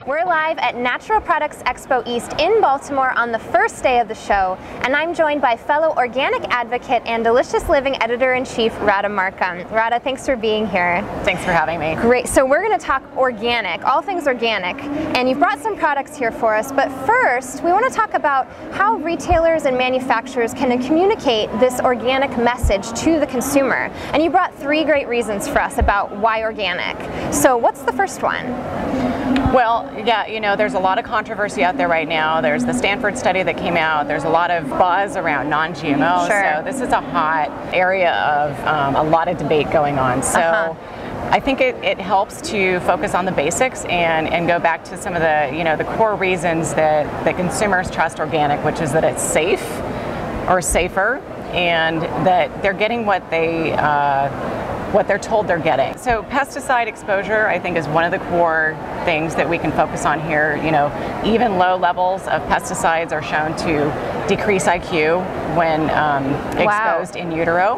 We're live at Natural Products Expo East in Baltimore on the first day of the show, and I'm joined by fellow organic advocate and Delicious Living Editor-in-Chief, Radha Markham. Radha, thanks for being here. Thanks for having me. Great, so we're going to talk organic, all things organic, and you've brought some products here for us, but first we want to talk about how retailers and manufacturers can communicate this organic message to the consumer. And you brought 3 great reasons for us about why organic. So what's the first one? Well, yeah, you know, there's a lot of controversy out there right now. There's the Stanford study that came out. There's a lot of buzz around non-GMO. Sure. So this is a hot area of a lot of debate going on. So I think it helps to focus on the basics and go back to some of the, you know, the core reasons that consumers trust organic, which is that it's safe or safer, and that they're getting what they're told they're getting. So pesticide exposure, I think, is one of the core things that we can focus on here. You know, even low levels of pesticides are shown to decrease IQ when exposed in utero,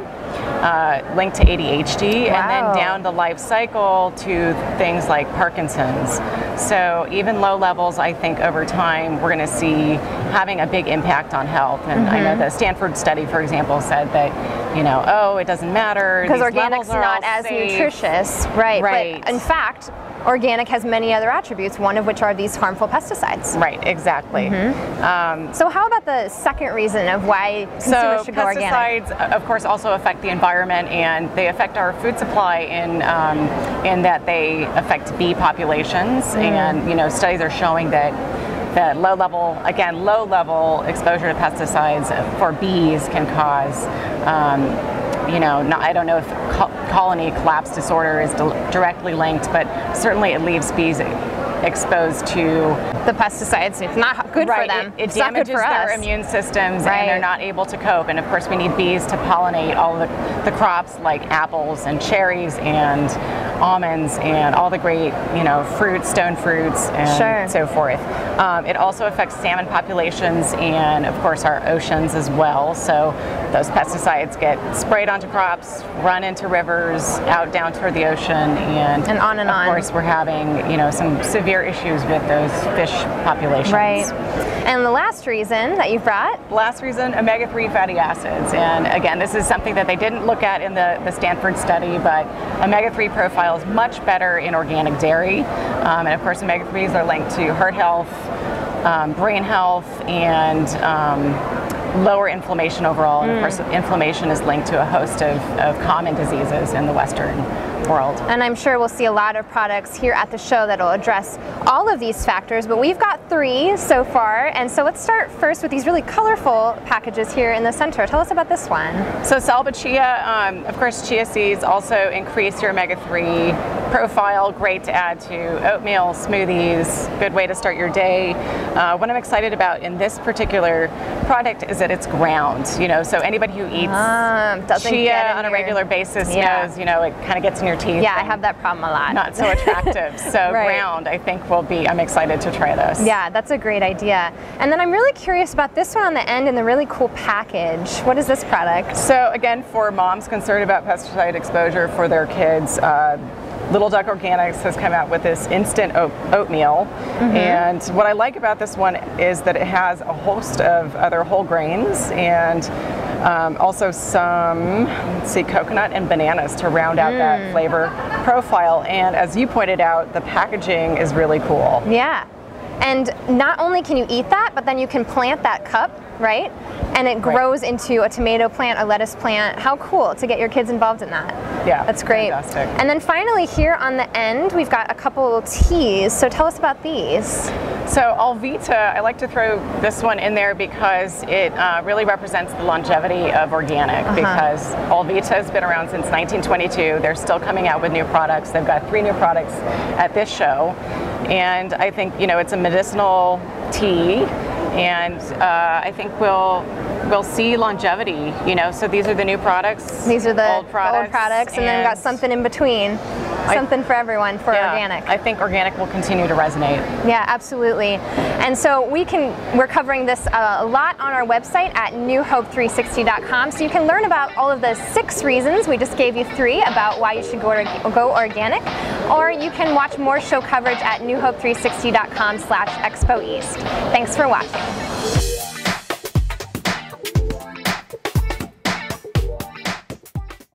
linked to ADHD, and then down the life cycle to things like Parkinson's. So even low levels, I think, over time, we're going to see having a big impact on health. And I know the Stanford study, for example, said that, you know, oh, it doesn't matter. Because organic's not as nutritious. Right. But in fact, organic has many other attributes, one of which are these harmful pesticides. Right, exactly. So how about the second reason of why consumers should go organic? Pesticides, of course, also affect the environment, and they affect our food supply in that they affect bee populations. And, you know, studies are showing that low level exposure to pesticides for bees can cause, you know, I don't know if colony collapse disorder is directly linked, but certainly it leaves bees exposed to the pesticides. It's not good for them. It damages their immune systems, and they're not able to cope. And of course, we need bees to pollinate all the crops like apples and cherries and almonds and all the great, you know, fruits, stone fruits, and so forth. It also affects salmon populations and, of course, our oceans as well. So those pesticides get sprayed onto crops, run into rivers, out down toward the ocean, and on and on. Of course, we're having, you know, some severe issues with those fish populations. Right. And the last reason that you brought? The last reason, omega-3 fatty acids. And again, this is something that they didn't look at in the Stanford study, but omega-3 profile is much better in organic dairy. And of course, omega-3s are linked to heart health, brain health, and lower inflammation overall. And of course, inflammation is linked to a host of common diseases in the Western world. And I'm sure we'll see a lot of products here at the show that'll address all of these factors, but we've got 3 so far. And so let's start first with these really colorful packages here in the center. Tell us about this one. So Salba Chia, of course, Chia Seeds also increase your omega-3 profile. Great to add to oatmeal, smoothies, good way to start your day. What I'm excited about in this particular product is that it's ground. You know, so anybody who eats chia on a regular basis knows, you know, it kind of gets in your teeth. Yeah, I have that problem a lot. Not so attractive. So ground, I think, I'm excited to try this. Yeah, that's a great idea. And then I'm really curious about this one on the end in the really cool package. What is this product? So again, for moms concerned about pesticide exposure for their kids, Little Duck Organics has come out with this instant oatmeal. And what I like about this one is that it has a host of other whole grains and also some, let's see, coconut and bananas to round out that flavor profile. And as you pointed out, the packaging is really cool. Yeah. And not only can you eat that, but then you can plant that cup, right? And it grows into a tomato plant, a lettuce plant. How cool to get your kids involved in that. Yeah, that's great. Fantastic. And then finally here on the end, we've got a couple teas. So tell us about these. So Alvita, I like to throw this one in there because it really represents the longevity of organic, because Alvita has been around since 1922. They're still coming out with new products. They've got 3 new products at this show. And I think, you know, it's a medicinal tea, and I think we'll we'll see longevity, you know, so these are the new products. These are the old products, and then we've got something in between. Something for everyone for organic. I think organic will continue to resonate. Yeah, absolutely. And so we're covering this a lot on our website at newhope360.com, so you can learn about all of the 6 reasons. We just gave you 3 about why you should go organic, or you can watch more show coverage at newhope360.com/Expo East. Thanks for watching.